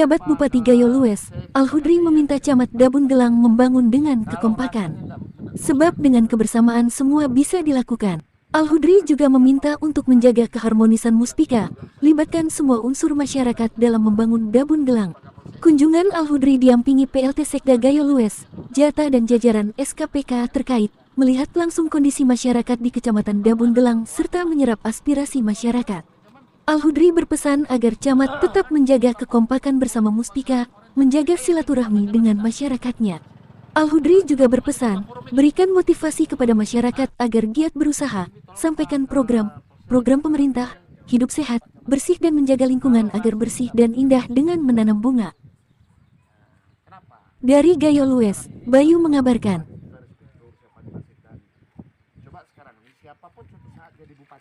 Penjabat Bupati Gayo Lues, Al-Hudri meminta Camat Dabun Gelang membangun dengan kekompakan. Sebab dengan kebersamaan semua bisa dilakukan. Al-Hudri juga meminta untuk menjaga keharmonisan Muspika, libatkan semua unsur masyarakat dalam membangun Dabun Gelang. Kunjungan Al-Hudri didampingi PLT Sekda Gayo Lues, Jata dan jajaran SKPK terkait, melihat langsung kondisi masyarakat di Kecamatan Dabun Gelang serta menyerap aspirasi masyarakat. Al-Hudri berpesan agar camat tetap menjaga kekompakan bersama Muspika, menjaga silaturahmi dengan masyarakatnya. Al-Hudri juga berpesan, berikan motivasi kepada masyarakat agar giat berusaha, sampaikan program pemerintah, hidup sehat, bersih dan menjaga lingkungan agar bersih dan indah dengan menanam bunga. Dari Gayo Lues, Bayu mengabarkan. Coba sekarang, siapapun suatu saat jadi bupati.